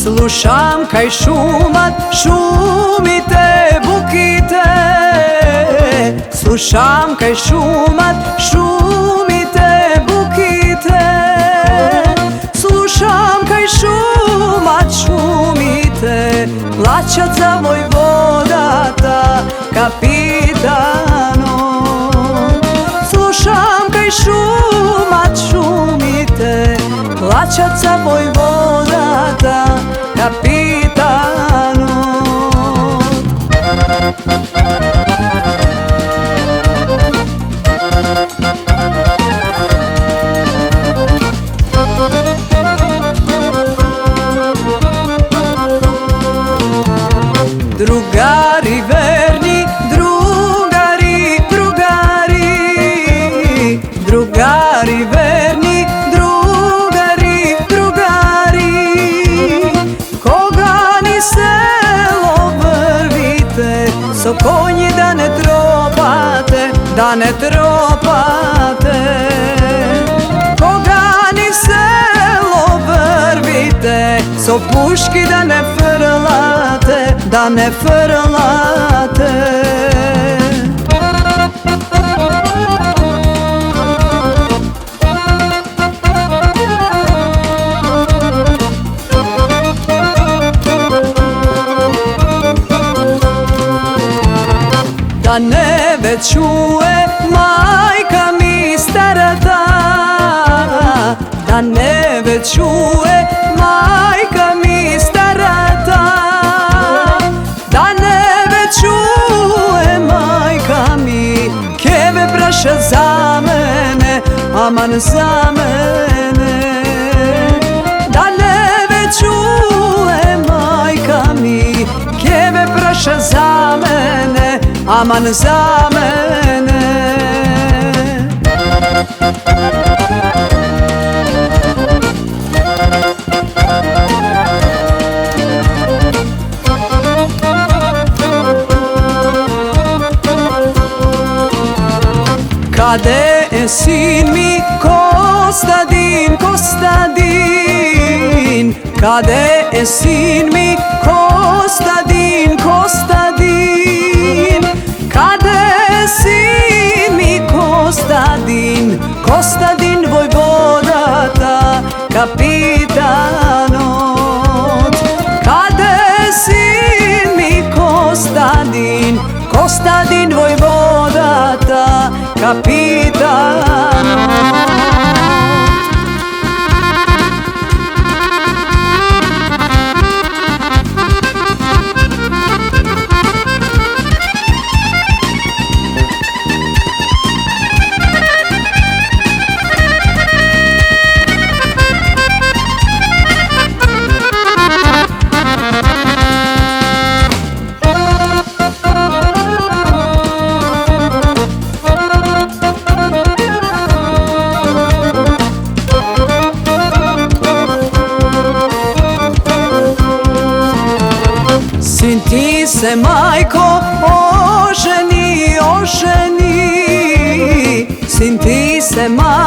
Slušam kaj šumat šumite bukite. Slušam kaj šumat šumite bukite. Slušam kaj šumat šumite. Plaćat za vojvodata kapitano. Slušam kaj šumat šumite. Plaćat za vojvodata kapitano. Drugari verni, drugari, drugari. Drugari verni, drugari, drugari. Koga ni selo vrvite, so konji da ne tropate, da ne tropate. Koga ni selo vrvite, so puški da ne frlate, da ne frlate. Da ne čuje majka mi starata. Da ne čuje majka mi starata. Da ne čuje majka mi keve praša za mene, aman za mene. Da ne čuje majka mi keve praša za mene, aman za mene. Kade je sin mi Kostadin, Kostadin. Kade je sin mi Kostadin, Kostadin. Kade je sin mi Kostadin, Kostadin vojvodata kapitanot. Kade je sin mi Kostadin, Kostadin vojvodata kapitanot. Sin ti se majko oženi, oženi. Sin ti se majko